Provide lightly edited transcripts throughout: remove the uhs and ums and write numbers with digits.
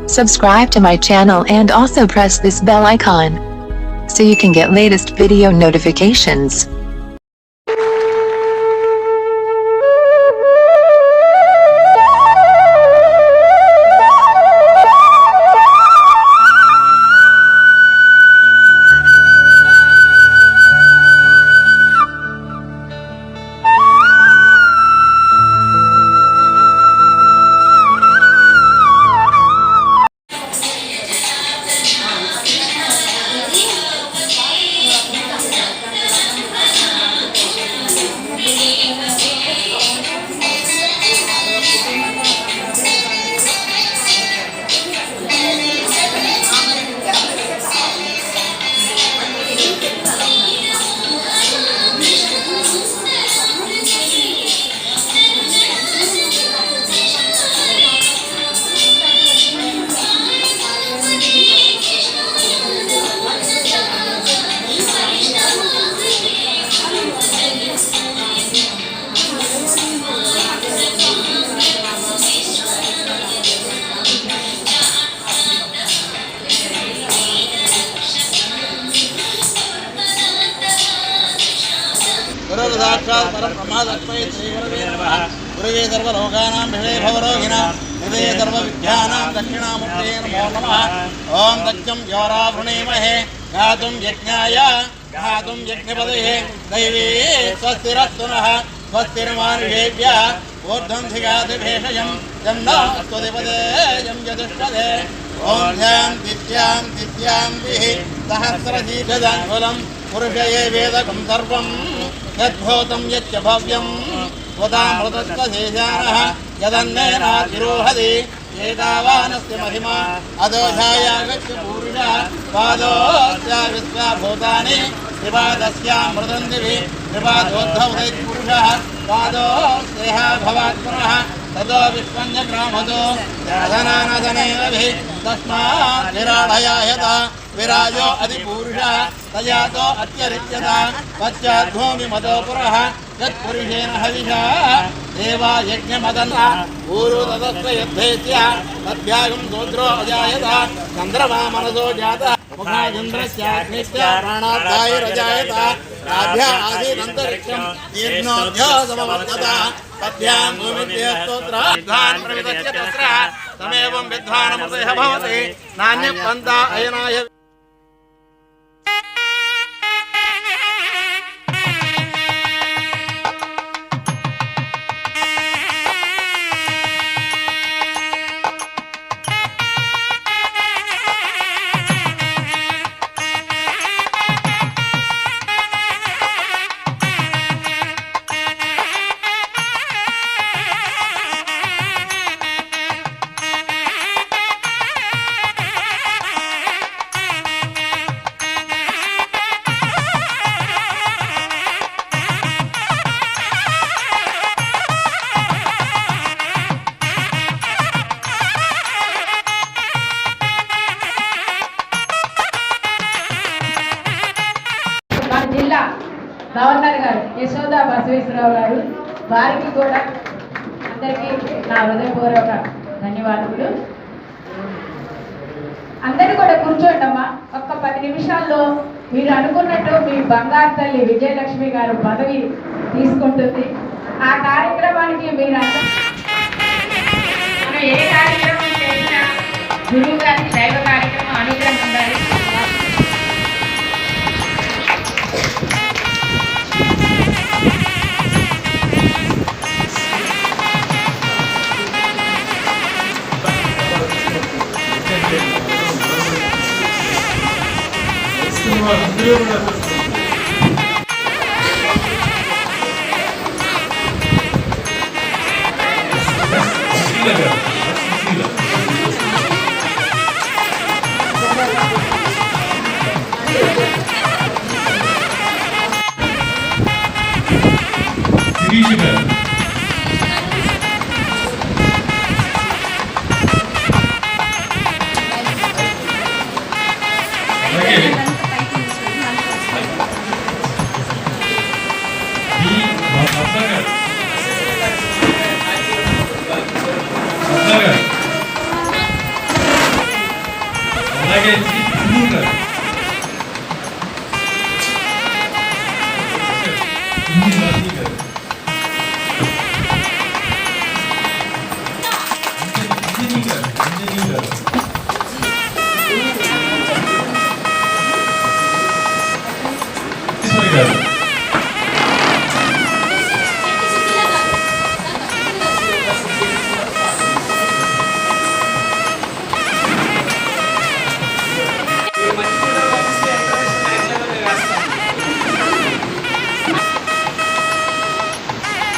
Subscribe to my channel and also press this bell icon so you can get latest video notifications. गुरुर्साक्षात् परब्रह्म तस्मै श्रीगुरवे नमः। गुरुवे सर्वलोकानां विषये भवरोगिणां हृदये सर्वविद्यानां दक्षिणामूर्तये नमो नमः। ॐ दक्षं ज्योरावृणीमहे गातुं यज्ञाय गातुं यज्ञपदये दैवे स्वस्तिरस्तु नः स्वस्तिर्मानुषेभ्यः ऊर्ध्वं धिगातिभेषजं यन्नो स्वधिपदे यं यदुष्टदे। ॐ ध्यां सहस्रशीर्षदाङ्गुलं पुरुषये वेदकं सर्वं यद्भूतं यच्च भव्यं स्वतामृतत्वशेषानः यदन्नेनातिरोहति एतावानस्य महिमा अदोषायागच्छ पूरुषः पादोऽस्य विश्वभूतानि त्रिपादस्यामृतं दिवि त्रिपादोद्धवदैपुरुषः पादोऽस्तेह भवात्मनः ततो विश्वन्यग्रामतो धनानधनेभिः तस्मात् विराडयायत विराजो अधिपूरुषः तयातो अत्यरिच्यता पश्चाद्भूमिमतो पुरः यत्पुरुषेण हविषा देवा यज्ञमदन्ना ऊरु तदस्व यद्धेत्य तद्भ्यागं शूद्रो अजायत चन्द्रमा मनसो जातः मुखादिन्द्रस्याग्निश्च प्राणाद्धायुरजायत राभ्या आसीदन्तरिक्षं तीर्णोऽभ्यो समवर्तत तद्भ्यां भूमिभ्यः विद्वान् प्रविदस्य तत्र तमेवं विद्वानमृतयः भवति नान्यपन्था अयनाय జిల్లా గవర్నర్ గారు యశోదా బసవేశ్వరరావు గారు వారికి కూడా అందరికీ నా హృదయపూర్వక ధన్యవాదములు. అందరూ కూడా కూర్చోండమ్మా. ఒక్క 10 నిమిషాల్లో మీరు అనుకున్నట్టు మీ బంగారు తల్లి విజయలక్ష్మి గారు పదవి తీసుకుంటుంది. ఆ కార్యక్రమానికి మీరందరూ మనం ఏ కార్యక్రమం చేసినా గురువు గారి దైవ కార్యక్రమం అనుగ్రహం ఉండాలి. అలాగే సింధు గారు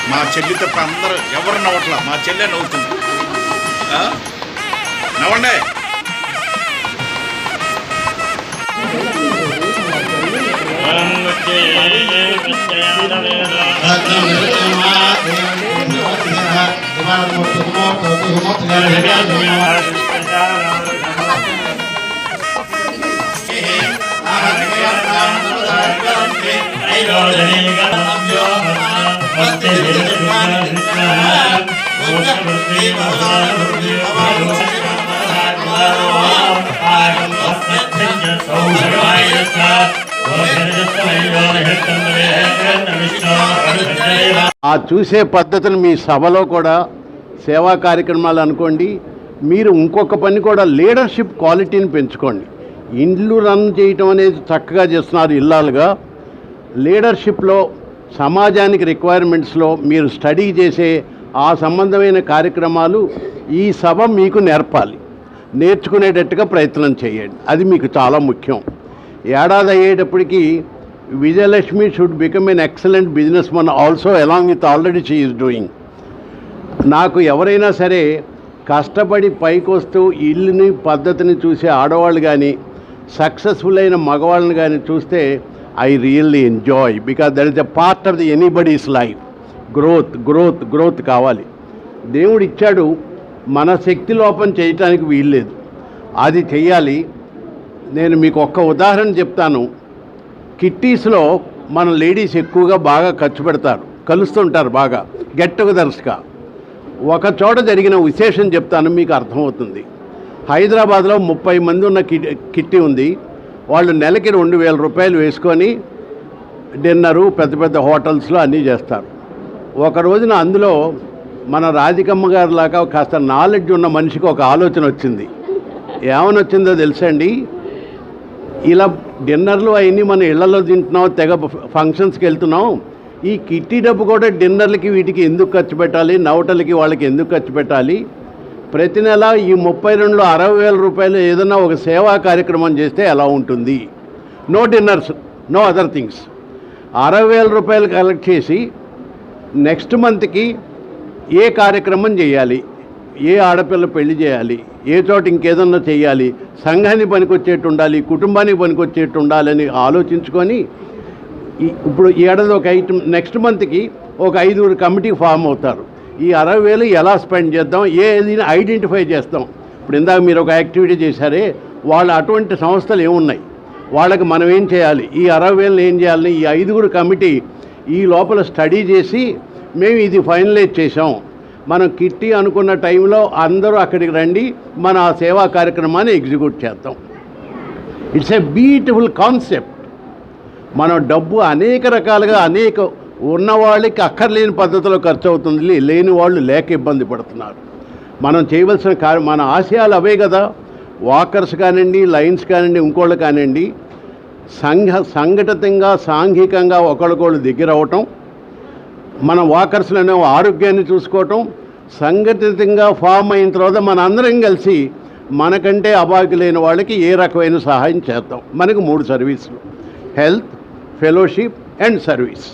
మా చెల్లి తప్ప అందరూ ఎవరు నవ్వట్లా, మా చెల్లె నవ్వుతుంది. నవ్వండి. ఆ చూసే పద్ధతిని మీ సభలో కూడా సేవా కార్యక్రమాలు అనుకోండి. మీరు ఇంకొక పని కూడా లీడర్షిప్ క్వాలిటీని పెంచుకోండి. ఇండ్లు రన్ చేయటం అనేది చక్కగా చేస్తున్నారు ఇల్లాలుగా. లీడర్షిప్లో సమాజానికి రిక్వైర్మెంట్స్లో మీరు స్టడీ చేసే ఆ సంబంధమైన కార్యక్రమాలు ఈ సభ మీకు నేర్పాలి. నేర్చుకునేటట్టుగా ప్రయత్నం చేయండి. అది మీకు చాలా ముఖ్యం. ఏడాది అయ్యేటప్పటికీ Vijayalakshmi should become an excellent businessman also along with already she is doing. నాకు ఎవరైనా సరే కష్టపడి పైకి వస్తూ ఇల్లుని పద్ధతిని చూసే ఆడవాళ్ళు కానీ సక్సెస్ఫుల్ అయిన మగవాళ్ళని కానీ చూస్తే I really enjoy, because that is a part of the anybody's life. Growth కావాలి. దేవుడు ఇచ్చాడు, మన శక్తి లోపం చేయటానికి వీల్లేదు, అది చెయ్యాలి. నేను మీకు ఒక్క ఉదాహరణ చెప్తాను. కిట్టీస్లో మన లేడీస్ ఎక్కువగా బాగా ఖర్చు పెడతారు, కలుస్తుంటారు బాగా గెట్ టుగెదర్స్గా. ఒక చోట జరిగిన విశేషం చెప్తాను, మీకు అర్థమవుతుంది. హైదరాబాద్లో 30 మంది ఉన్న కిట్టి ఉంది. వాళ్ళు నెలకి 2000 రూపాయలు వేసుకొని డిన్నరు పెద్ద పెద్ద హోటల్స్లో అన్నీ చేస్తారు. ఒక రోజున అందులో మన రాధికమ్మ గారి లాగా కాస్త నాలెడ్జ్ ఉన్న మనిషికి ఒక ఆలోచన వచ్చింది. ఏమని వచ్చిందో తెలుసండి, ఇలా డిన్నర్లు అవన్నీ మన ఇళ్లలో తింటున్నాం, తెగ ఫంక్షన్స్కి వెళ్తున్నాం, ఈ కిట్టి డబ్బు కూడా డిన్నర్లకి వీటికి ఎందుకు ఖర్చు పెట్టాలి, నవటలకి వాళ్ళకి ఎందుకు ఖర్చు పెట్టాలి? ప్రతి నెల ఈ 32లో 60,000 రూపాయలు ఏదైనా ఒక సేవా కార్యక్రమం చేస్తే ఎలా ఉంటుంది? No dinners, no other things. 60,000 రూపాయలు కలెక్ట్ చేసి నెక్స్ట్ మంత్కి ఏ కార్యక్రమం చేయాలి, ఏ ఆడపిల్ల పెళ్లి చేయాలి, ఏ చోట ఇంకేదన్నా చేయాలి, సంఘానికి పనికొచ్చేట్టు ఉండాలి, కుటుంబానికి పనికొచ్చేట్టు ఉండాలని ఆలోచించుకొని ఇప్పుడు ఏడాది ఒక ఐటమ్ నెక్స్ట్ మంత్కి ఒక 5 కమిటీ ఫామ్ అవుతారు. ఈ 60,000 ఎలా స్పెండ్ చేద్దాం, ఏది ఐడెంటిఫై చేస్తాం. ఇప్పుడు ఇందాక మీరు ఒక యాక్టివిటీ చేశారే, వాళ్ళ అటువంటి సంస్థలు ఏమున్నాయి, వాళ్ళకి మనం ఏం చేయాలి, ఈ 60,000 ఏం చేయాలని ఈ 5 కమిటీ ఈ లోపల స్టడీ చేసి మేము ఇది ఫైనలైజ్ చేసాం. మనం కిట్టి అనుకున్న టైంలో అందరూ అక్కడికి రండి, మన ఆ సేవా కార్యక్రమాన్ని ఎగ్జిక్యూట్ చేద్దాం. It's a beautiful concept. మనం డబ్బు అనేక రకాలుగా ఉన్నవాళ్ళకి అక్కర్లేని పద్ధతిలో ఖర్చు అవుతుంది, లేని వాళ్ళు లేక ఇబ్బంది పడుతున్నారు. మనం చేయవలసిన మన ఆశయాలు అవే కదా. వాకర్స్ కానివ్వండి, లైన్స్ కానివ్వండి, ఇంకోళ్ళు కానివ్వండి, సంఘటితంగా సాంఘికంగా ఒకళ్ళకోళ్ళు దగ్గర అవటం, మన వాకర్స్లోనే ఆరోగ్యాన్ని చూసుకోవటం, సంఘటితంగా ఫామ్ అయిన తర్వాత మన అందరం కలిసి మనకంటే అభాగ్యులైన వాళ్ళకి ఏ రకమైన సహాయం చేద్దాం. మనకు 3 సర్వీసులు, హెల్త్, ఫెలోషిప్ అండ్ సర్వీస్.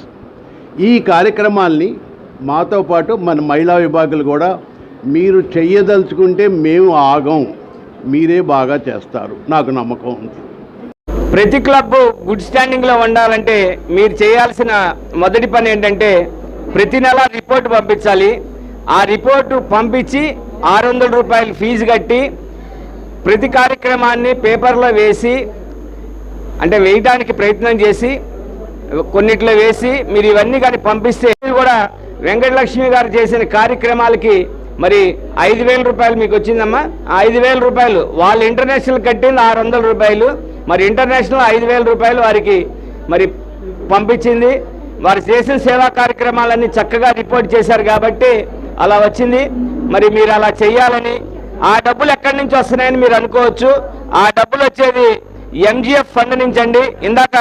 ఈ కార్యక్రమాల్ని మాతో పాటు మన మహిళా విభాగులు కూడా మీరు చెయ్యదలుచుకుంటే మేము ఆగం, మీరే బాగా చేస్తారు, నాకు నమ్మకం ఉంది. ప్రతి క్లబ్ గుడ్ స్టాండింగ్లో ఉండాలంటే మీరు చేయాల్సిన మొదటి పని ఏంటంటే ప్రతి నెల రిపోర్ట్ పంపించాలి. ఆ రిపోర్టు పంపించి 600 రూపాయలు ఫీజు కట్టి ప్రతి కార్యక్రమాన్ని పేపర్లో వేసి, అంటే వేయడానికి ప్రయత్నం చేసి కొన్నిట్లో వేసి మీరు ఇవన్నీ కానీ పంపిస్తే కూడా వెంకటలక్ష్మి గారు చేసిన కార్యక్రమాలకి మరి 5,000 రూపాయలు మీకు వచ్చిందమ్మా. 5,000 రూపాయలు వాళ్ళు ఇంటర్నేషనల్ కట్టింది 600 రూపాయలు, మరి ఇంటర్నేషనల్ 5,000 రూపాయలు వారికి మరి పంపించింది. వారు చేసిన సేవా కార్యక్రమాలన్నీ చక్కగా రిపోర్ట్ చేశారు కాబట్టి అలా వచ్చింది. మరి మీరు అలా చేయాలని, ఆ డబ్బులు ఎక్కడి నుంచి వస్తున్నాయని మీరు అనుకోవచ్చు. ఆ డబ్బులు వచ్చేది ఎంజిఎఫ్ ఫండ్ నుంచి అండి. ఇందాక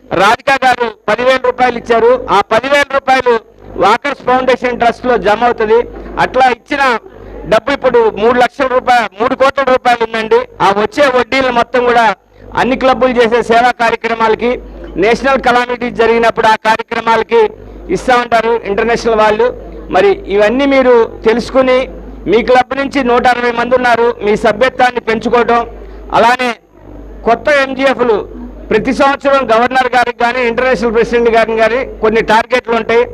రాధిక గారు 10,000 రూపాయలు ఇచ్చారు. ఆ 10,000 రూపాయలు వాకర్స్ ఫౌండేషన్ ట్రస్ట్లో జమ అవుతుంది. అట్లా ఇచ్చిన డబ్బు ఇప్పుడు 3 కోట్ల రూపాయలు ఉందండి. ఆ వచ్చే వడ్డీలు మొత్తం కూడా అన్ని క్లబ్బులు చేసే సేవా కార్యక్రమాలకి, నేషనల్ కలామిటీస్ జరిగినప్పుడు ఆ కార్యక్రమాలకి ఇస్తూ ఉంటారు ఇంటర్నేషనల్ వాళ్ళు. మరి ఇవన్నీ మీరు తెలుసుకుని మీ క్లబ్ నుంచి 160 మంది ఉన్నారు, మీ సభ్యత్వాన్ని పెంచుకోవడం, అలానే కొత్త ఎంజిఎఫ్లు ప్రతి సంవత్సరం గవర్నర్ గారికి కానీ ఇంటర్నేషనల్ ప్రెసిడెంట్ గారికి కానీ కొన్ని టార్గెట్లు ఉంటాయి.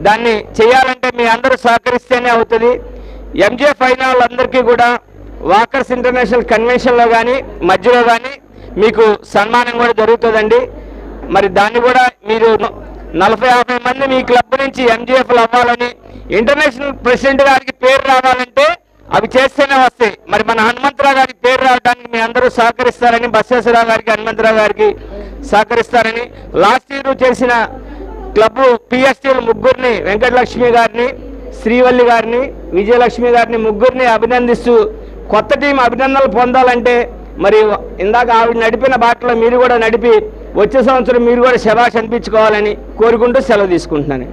దాన్ని చేయాలంటే మీ అందరూ సహకరిస్తేనే అవుతుంది. ఎంజిఎఫ్ అయిన వాళ్ళందరికీ కూడా వాకర్స్ ఇంటర్నేషనల్ కన్వెన్షన్లో కానీ మధ్యలో కానీ మీకు సన్మానం కూడా జరుగుతుందండి. మరి దాన్ని కూడా మీరు 40-50 మంది మీ క్లబ్ నుంచి ఎంజిఎఫ్లు అవ్వాలని, ఇంటర్నేషనల్ ప్రెసిడెంట్ గారికి పేరు రావాలంటే అవి చేస్తేనే వస్తాయి. మరి మన హనుమంతరావు గారికి పేరు రావడానికి మీ అందరూ సహకరిస్తారని, బసవేశ్వరరావు గారికి, హనుమంతరావు గారికి సహకరిస్తారని, లాస్ట్ ఇయర్ చేసిన క్లబ్ పిఎస్టీలు ముగ్గురిని, వెంకటలక్ష్మి గారిని, శ్రీవల్లి గారిని, విజయలక్ష్మి గారిని ముగ్గురిని అభినందిస్తూ కొత్త టీం అభినందనలు పొందాలంటే మరి ఇందాక ఆవిడ నడిపిన బాటలో మీరు కూడా నడిపి వచ్చే సంవత్సరం మీరు కూడా శభాష్ అనిపించుకోవాలని కోరుకుంటూ సెలవు తీసుకుంటున్నాను.